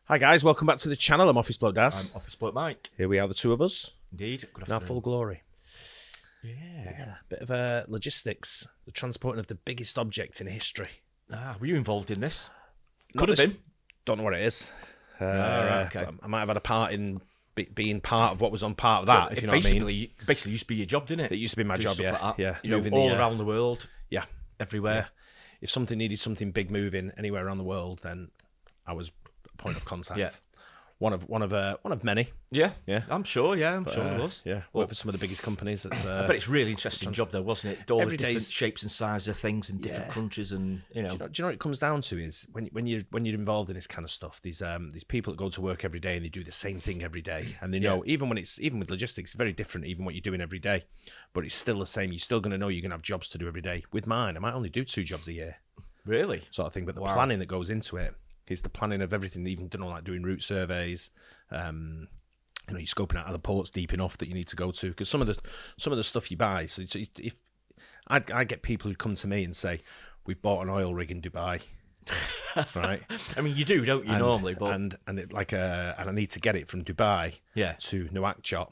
Hi guys, welcome back to the channel. I'm Office Bloke Daz. I'm Office Bloke Mike. Here we are, the two of us. Indeed. Good In our afternoon. full glory. Yeah. Bit of logistics, the transporting of the biggest object in history. Were you involved in this? Not Could have this- been. Don't know what it is. Right, okay. But I might have had a part in being part of what was on part of that, if you know what I mean. Basically used to be your job, didn't it? It used to be my Do job, stuff yeah. like that. Yeah. You know, Moving all the, around the world, Yeah. everywhere. If something needed something big moving anywhere around the world, then I was a point of contact. Yeah. One of many. Yeah. Yeah. I'm sure it was. Yeah. Worked for some of the biggest companies. That's, But it's a really interesting job though, wasn't it? All the Every different day's- shapes and sizes of things in different countries and, Do you know what it comes down to is when you're involved in this kind of stuff, these people that go to work every day and they do the same thing every day, and they know even with logistics, it's very different even what you're doing every day, but it's still the same. You're still going to know you're going to have jobs to do every day. With mine, I might only do 2 jobs a year, Really? sort of thing. But the planning that goes into it is the planning of everything. Even like doing route surveys. You're scoping out other ports deep enough that you need to go to, because some of the stuff you buy. So if I get people who come to me and say, "We've bought an oil rig in Dubai," right? I mean, you do, don't you, normally? But and I need to get it from Dubai to Nouakchott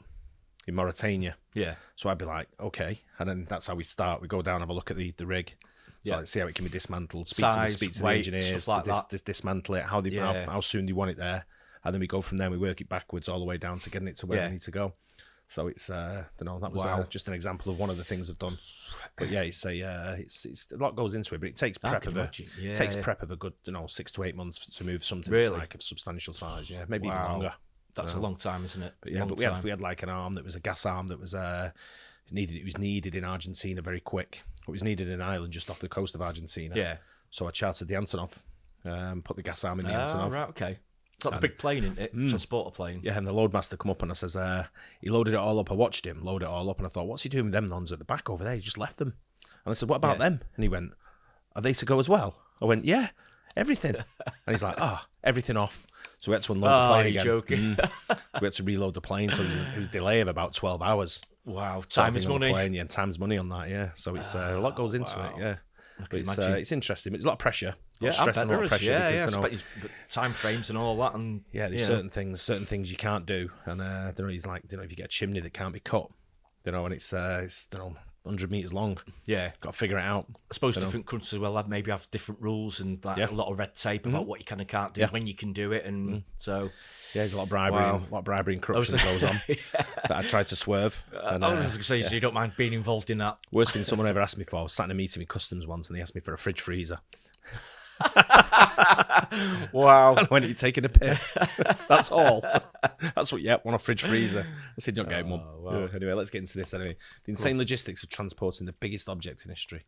in Mauritania. yeah. So I'd be like, okay, and then that's how we start. We go down, have a look at the rig. So see how it can be dismantled. Speak to the weight, engineers, stuff like that. dismantle it. How soon they want it there. And then we go from there. We work it backwards all the way down to getting it to where we need to go. So it's, that was just an example of one of the things I've done. But yeah, it's a lot goes into it. But it takes prep of prep of a good 6 to 8 months to move something that's like of substantial size. Yeah, maybe even longer. That's a long time, isn't it? But yeah, we had like an arm that was a gas arm that was needed in Argentina very quick. It was needed in Ireland just off the coast of Argentina. Yeah. So I chartered the Antonov, put the gas arm in the Antonov. Right, okay. It's not the big plane, isn't it? Transporter plane. Yeah, and the loadmaster come up and I says, he loaded it all up. I watched him load it all up and I thought, what's he doing with them nons at the back over there? He just left them. And I said, what about them? And he went, are they to go as well? I went, yeah, everything. And he's like, everything off. So we had to unload the plane again. Joking. So we had to reload the plane. So it was a delay of about 12 hours. Wow, time is money. Plane, and time's money on that, yeah. So it's a lot goes into it, yeah. But it's interesting. It's a lot of pressure. Stress and a lot of pressure. Because time frames and all that, and there's certain things you can't do, and he's like, if you get a chimney that can't be cut, and it's 100 meters long. Yeah, got to figure it out. I suppose different countries as well maybe have different rules and a lot of red tape about what you can and can't do, when you can do it, and so there's a lot of bribery and corruption that goes on that I tried to swerve. And, I was just going to say, so you don't mind being involved in that. Worst thing someone ever asked me for, I was sat in a meeting with customs once, and they asked me for a fridge freezer. Wow. And when are you taking a piss? That's all. That's what you want, a fridge freezer. I said, don't get one. Wow. Anyway, let's get into this anyway. The insane logistics of transporting the biggest object in history.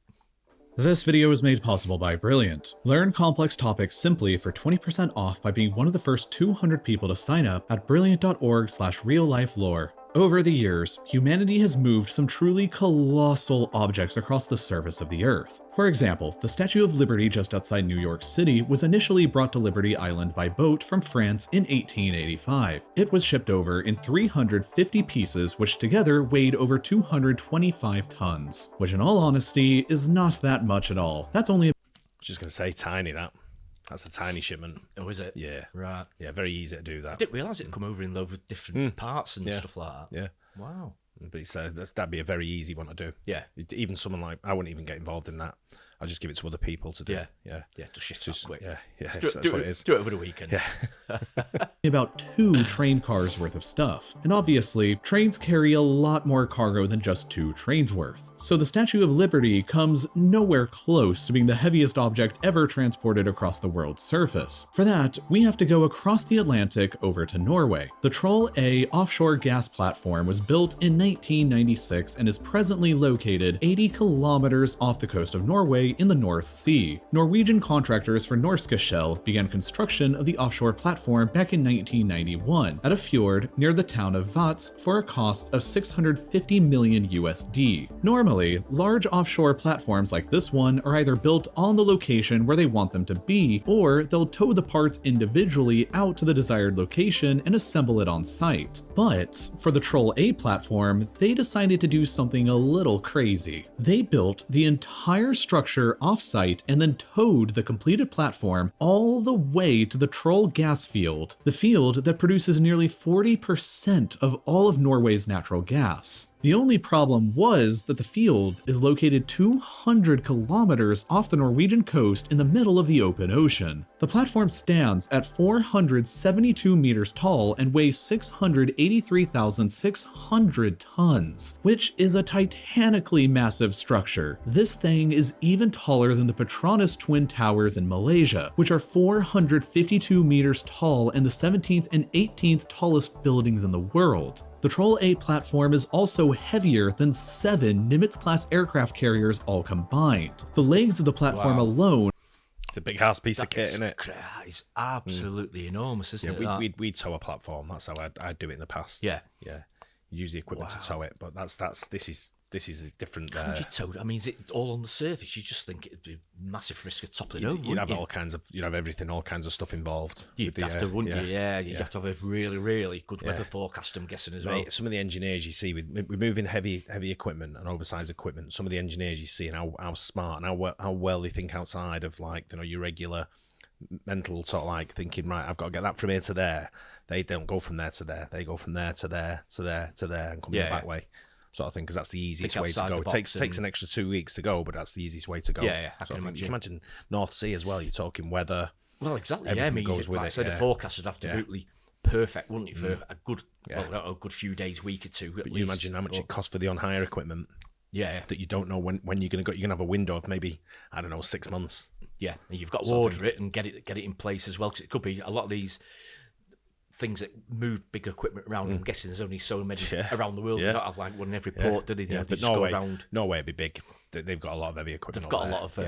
This video is made possible by Brilliant. Learn complex topics simply for 20% off by being one of the first 200 people to sign up at brilliant.org/real-life-lore. Over the years, humanity has moved some truly colossal objects across the surface of the Earth. For example, the Statue of Liberty just outside New York City was initially brought to Liberty Island by boat from France in 1885. It was shipped over in 350 pieces, which together weighed over 225 tons, which in all honesty is not that much at all. That's only Just going to say tiny, That's a tiny shipment. Oh, is it? Yeah. Right. Yeah, very easy to do that. I didn't realise it come over in loads of different parts and stuff like that. Yeah. Wow. But that'd be a very easy one to do. Yeah. Even someone like, I wouldn't even get involved in that. I'll just give it to other people to do. Yeah. Yeah. Yeah, just shift that quick. Yeah. That's what it is. Do it over the weekend. Yeah. about 2 train cars worth of stuff. And obviously, trains carry a lot more cargo than just 2 trains worth. So the Statue of Liberty comes nowhere close to being the heaviest object ever transported across the world's surface. For that, we have to go across the Atlantic over to Norway. The Troll A offshore gas platform was built in 1996 and is presently located 80 kilometers off the coast of Norway in the North Sea. Norwegian contractors for Norske Shell began construction of the offshore platform back in 1991 at a fjord near the town of Vats for a cost of 650 million USD. Normally, large offshore platforms like this one are either built on the location where they want them to be, or they'll tow the parts individually out to the desired location and assemble it on site. But for the Troll A platform, they decided to do something a little crazy. They built the entire structure off-site and then towed the completed platform all the way to the Troll gas field, the field that produces nearly 40% of all of Norway's natural gas. The only problem was that the field is located 200 kilometers off the Norwegian coast in the middle of the open ocean. The platform stands at 472 meters tall and weighs 683,600 tons, which is a titanically massive structure. This thing is even taller than the Petronas Twin Towers in Malaysia, which are 452 meters tall and the 17th and 18th tallest buildings in the world. The Troll A platform is also heavier than 7 Nimitz-class aircraft carriers all combined. The legs of the platform alone... It's a big house piece of kit, isn't it? It's absolutely enormous, isn't it? We'd tow a platform. That's how I'd do it in the past. Yeah. Use the equipment to tow it, but this is a different. How would you tow it? I mean, is it all on the surface? You just think it'd be a massive risk of toppling over. You'd have you'd have everything, all kinds of stuff involved. You'd have to, wouldn't you? Yeah, you'd have to have a really, really good weather forecast, I'm guessing, as well. Some of the engineers you see, we're moving heavy equipment and oversized equipment. Some of the engineers you see and how smart and how well they think outside of your regular mental sort of thinking, right, I've got to get that from here to there. They don't go from there to there. They go from there to there to there to there and come the back way. Sort of thing, because that's the easiest way to go. It takes an extra 2 weeks to go, but that's the easiest way to go. I can imagine. You can imagine North Sea as well. You're talking weather. Well, exactly. Everything goes with it. So the forecast would have to be absolutely perfect, wouldn't it, for a good, a good few days, week or two. But you imagine how much it costs for the on-hire equipment. That you don't know when you're going to go. You're going to have a window of maybe 6 months. Yeah, and you've got to order it and get it in place as well, because it could be a lot of these things that move big equipment around. I'm guessing there's only so many around the world. They don't have one in every port, do they? But Norway would be big. They've got a lot of heavy equipment. They've got a lot of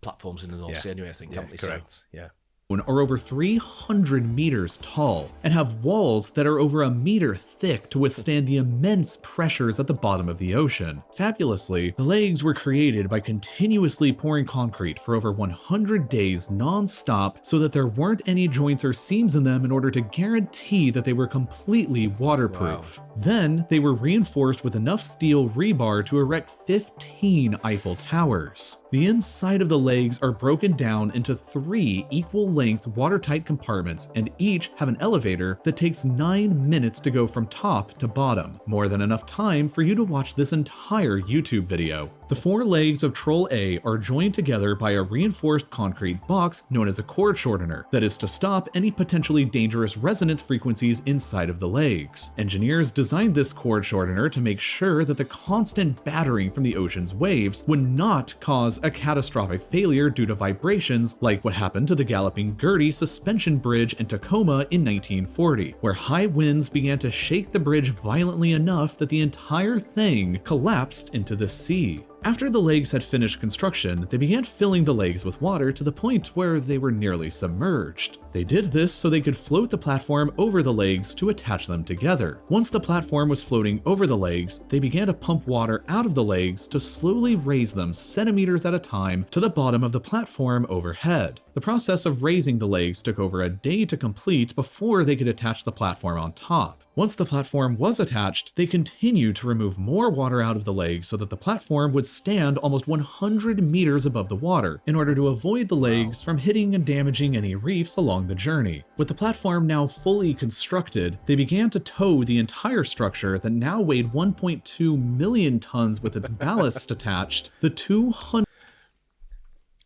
platforms in the North Sea anyway, I think, haven't they? Correct. Yeah. Are over 300 meters tall and have walls that are over 1 meter thick to withstand the immense pressures at the bottom of the ocean. Fabulously, the legs were created by continuously pouring concrete for over 100 days non-stop so that there weren't any joints or seams in them in order to guarantee that they were completely waterproof. Wow. Then, they were reinforced with enough steel rebar to erect 15 Eiffel Towers. The inside of the legs are broken down into 3 equal-length watertight compartments, and each have an elevator that takes 9 minutes to go from top to bottom. More than enough time for you to watch this entire YouTube video. The 4 legs of Troll A are joined together by a reinforced concrete box known as a cord shortener that is to stop any potentially dangerous resonance frequencies inside of the legs. Engineers designed this cord shortener to make sure that the constant battering from the ocean's waves would not cause a catastrophic failure due to vibrations like what happened to the Galloping Gertie suspension bridge in Tacoma in 1940, where high winds began to shake the bridge violently enough that the entire thing collapsed into the sea. After the legs had finished construction, they began filling the legs with water to the point where they were nearly submerged. They did this so they could float the platform over the legs to attach them together. Once the platform was floating over the legs, they began to pump water out of the legs to slowly raise them centimeters at a time to the bottom of the platform overhead. The process of raising the legs took over a day to complete before they could attach the platform on top. Once the platform was attached, they continued to remove more water out of the legs so that the platform would stand almost 100 meters above the water in order to avoid the legs from hitting and damaging any reefs along the journey. With the platform now fully constructed, they began to tow the entire structure that now weighed 1.2 million tons with its ballast attached. The 200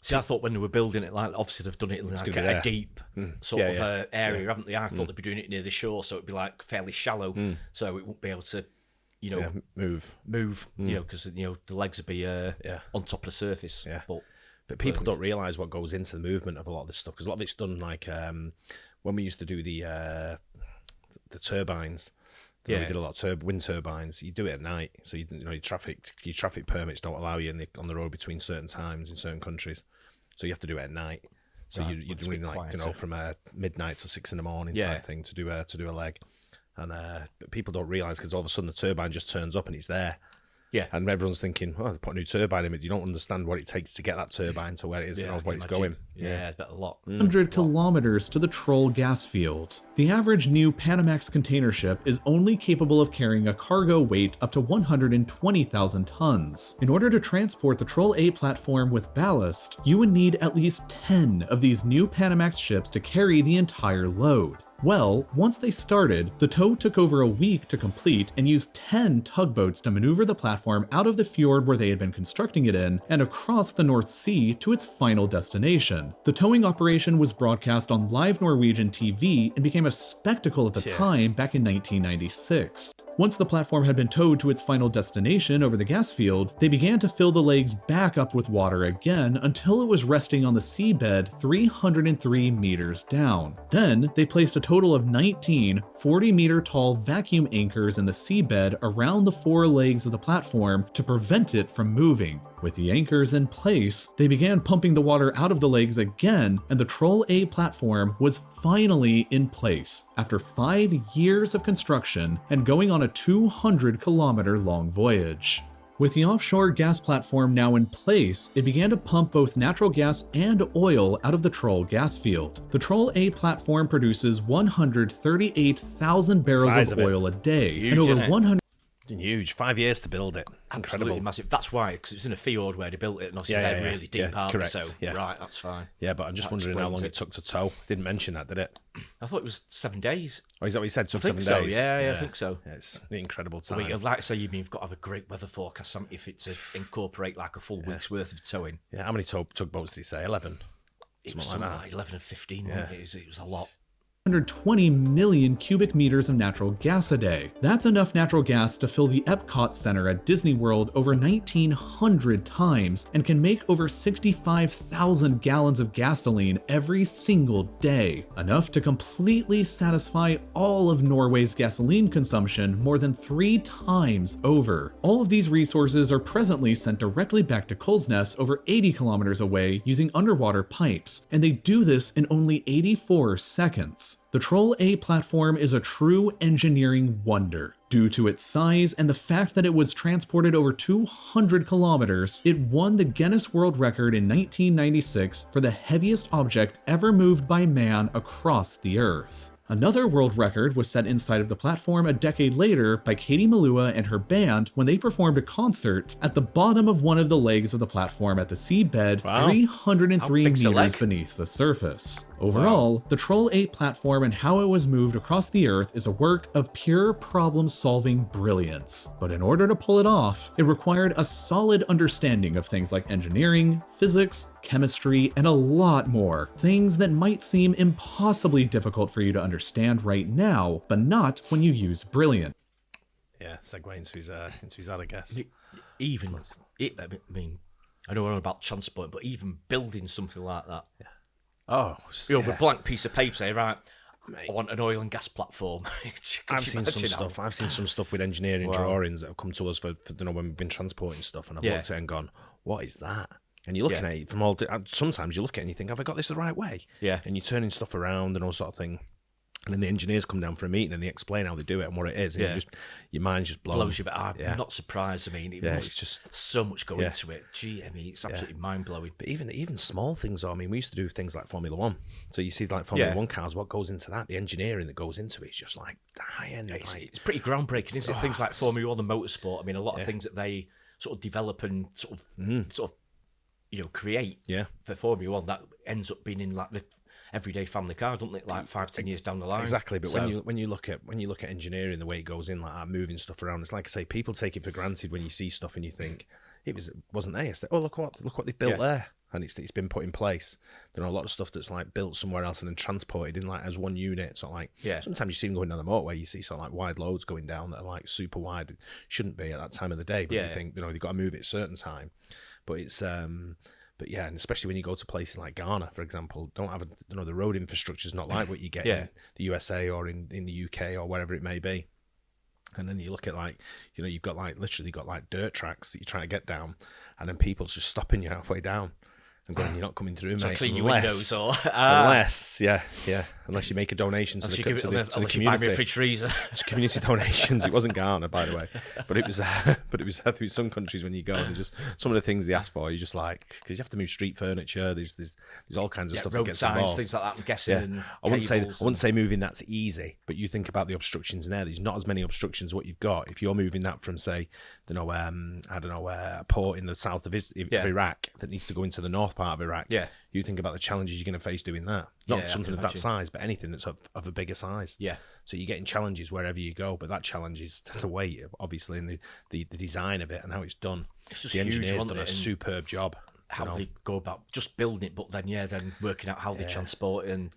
See, I thought when they were building it, like obviously they've done it in like a deep sort of area, haven't they? I thought they'd be doing it near the shore, so it'd be like fairly shallow, so it wouldn't be able to, move, because the legs would be on top of the surface. Yeah. But people don't realise what goes into the movement of a lot of this stuff, because a lot of it's done like when we used to do the turbines. We did a lot of wind turbines. You do it at night, so your traffic permits don't allow you on the road between certain times in certain countries. So you have to do it at night. So you're doing from midnight to 6 a.m. type thing to do a leg. And but people don't realise, because all of a sudden the turbine just turns up and it's there. Yeah. And everyone's thinking, oh, they put a new turbine in it. You don't understand what it takes to get that turbine to where it is, where it's going. Yeah, it's a lot. 100 kilometers to the Troll gas field. The average new Panamax container ship is only capable of carrying a cargo weight up to 120,000 tons. In order to transport the Troll A platform with ballast, you would need at least 10 of these new Panamax ships to carry the entire load. Well, once they started, the tow took over a week to complete and used 10 tugboats to maneuver the platform out of the fjord where they had been constructing it in and across the North Sea to its final destination. The towing operation was broadcast on live Norwegian TV and became a spectacle at the time back in 1996. Once the platform had been towed to its final destination over the gas field, they began to fill the legs back up with water again until it was resting on the seabed 303 meters down. Then, they placed a total of 19 40-meter tall vacuum anchors in the seabed around the four legs of the platform to prevent it from moving. With the anchors in place, they began pumping the water out of the legs again, and the Troll A platform was finally in place after 5 years of construction and going on a 200-kilometer long voyage. With the offshore gas platform now in place, it began to pump both natural gas and oil out of the Troll gas field. The Troll A platform produces 138,000 barrels of oil a day, Huge, and over isn't it? 100 Huge. 5 years to build it. Absolutely Incredible. massive. That's why, because it's in a fjord where they built it, and obviously they're really deep, aren't correct. they? So, Yeah. right, that's fine. Yeah, but I'm just That wondering how explains long it took to tow. Didn't mention that, did it? I thought it was 7 days. Oh, is that what you said? Took I think 7 so, days? yeah, I think so. Yeah, it's an incredible But time. like I say, you've got to have a great weather forecast if it's to incorporate like a full week's worth of towing. Yeah, how many tugboats did he say? 11? It was Something something like like 11 and 15, wasn't it? It was a lot. 120 million cubic meters of natural gas a day. That's enough natural gas to fill the Epcot Center at Disney World over 1,900 times and can make over 65,000 gallons of gasoline every single day. Enough to completely satisfy all of Norway's gasoline consumption more than 3 times over. All of these resources are presently sent directly back to Kolsnes over 80 kilometers away using underwater pipes, and they do this in only 84 seconds. The Troll A platform is a true engineering wonder. Due to its size and the fact that it was transported over 200 kilometers, it won the Guinness World Record in 1996 for the heaviest object ever moved by man across the Earth. Another world record was set inside of the platform a decade later by Katie Malua and her band when they performed a concert at the bottom of one of the legs of the platform at the seabed, 303 big's the meters leg? beneath the surface. Overall, the Troll 8 platform and how it was moved across the Earth is a work of pure problem-solving brilliance. But in order to pull it off, it required a solid understanding of things like engineering, physics, chemistry, and a lot more. Things that might seem impossibly difficult for you to understand right now, but not when you use brilliant. Yeah, segue into his ad, I guess. Even, I mean, I know we're on about transport, but even building something like that. Yeah. Oh, With a blank piece of paper, say, right, I want an oil and gas platform. I've seen some stuff. I've seen some stuff with engineering drawings that have come to us for when we've been transporting stuff, and I've looked at it and gone, "What is that?" And you're looking at it from all. Sometimes you look at it and you think, "Have I got this the right way?" Yeah. And you're turning stuff around and all sort of thing. And then the engineers come down for a meeting and they explain how they do it and what it is. And your mind's just blown. Blows you, but I'm not surprised. I mean, it's just so much going into it. Gee, I mean, it's absolutely mind blowing. But even small things, though. I mean, we used to do things like Formula One. So you see, like Formula One cars, what goes into that? The engineering that goes into it is just like the high end. It's pretty groundbreaking, isn't it? Things like Formula One and motorsport. I mean, a lot of things that they sort of develop and sort of create for Formula One that ends up being in like the everyday family car, don't it? Like 5-10 years down the line. Exactly. But when you look at engineering, the way it goes in, like that, moving stuff around, it's like I say, people take it for granted when you see stuff and you think wasn't there. It's like, oh, look what they built there, and it's been put in place. There are a lot of stuff that's like built somewhere else and then transported in like as one unit. So like sometimes you see them going down the motorway, you see sort of like wide loads going down that are like super wide. It shouldn't be at that time of the day, but you think they've got to move it at a certain time. But it's But yeah, and especially when you go to places like Ghana, for example, don't have the road infrastructure is not like what you get in the USA or in the UK or wherever it may be. And then you look at you've got literally got dirt tracks that you're trying to get down, and then people's just stopping you halfway down. and going, "You're not coming through, So mate." clean your windows, or unless you make a donation to the unless you community. buy me a fridge freezer. It's community donations. It wasn't Ghana, by the way, but it was. But it was through some countries when you go, and just some of the things they ask for. You just like, because you have to move street furniture. There's all kinds of stuff that gets signs, involved. things like that. I'm guessing. Yeah. And I wouldn't say moving that's easy, but you think about the obstructions in there. There's not as many obstructions what you've got. If you're moving that from, say, a port in the south of Iraq that needs to go into the north part of Iraq. Yeah. You think about the challenges you're going to face doing that. Not something of that size, but anything that's of a bigger size. Yeah. So you're getting challenges wherever you go, but that challenge is the weight, obviously, and the design of it and how it's done. It's just the engineers huge, done a superb job. How they go about just building it, but then working out how they transport it and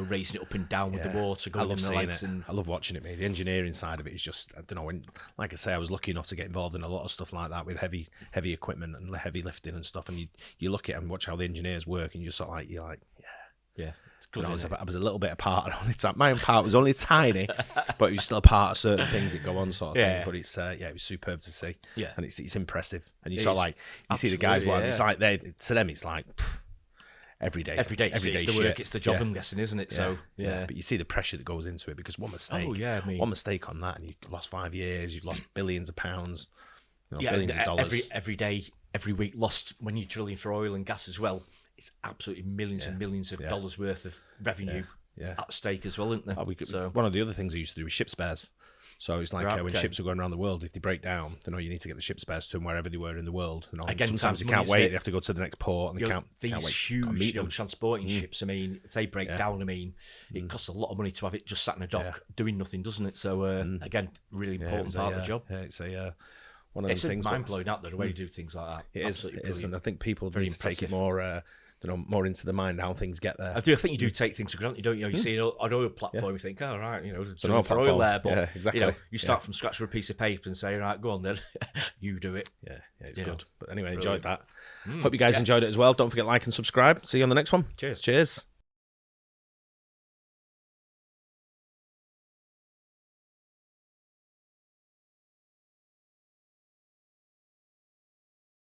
raising it up and down with the water, going in the legs. And I love watching it, mate. The engineering side of it is just, I don't know. When, like I say, I was lucky enough to get involved in a lot of stuff like that with heavy equipment and heavy lifting and stuff. And you look at it and watch how the engineers work, and you're just sort of like, yeah. I was a little bit a part of it. My own part was only tiny, but it was still a part of certain things that go on, sort of thing. But it's it was superb to see. Yeah, and it's impressive. And you sort of like you see the guys. It's like to them, it's like every day. It's the work, it's the job. I'm guessing, isn't it? So but you see the pressure that goes into it, because one mistake. One mistake on that, and you've lost 5 years. You've lost billions of pounds. Billions of dollars. Every day, every week lost when you're drilling for oil and gas as well. It's absolutely millions and millions of dollars worth of revenue at stake as well, isn't there? One of the other things I used to do was ship spares. So it's like when ships are going around the world, if they break down, you need to get the ship spares to them wherever they were in the world. Again, sometimes they can't wait; they have to go to the next port, and they can't wait. Huge, transporting ships. I mean, if they break down, it costs a lot of money to have it just sat in a dock doing nothing, doesn't it? So again, really important part of the job. Yeah, it's one of those things. It's mind blowing out there the way you do things like that. It is, and I think people need to take it more. More into the mind how things get there. I think you do take things for granted, don't you? You see an oil platform, you think, oh, right, there's an oil platform there, but exactly. You start from scratch with a piece of paper and say, right, go on then, you do it. Yeah, it's good. But anyway, enjoyed that. Hope you guys enjoyed it as well. Don't forget to like and subscribe. See you on the next one. Cheers. Cheers.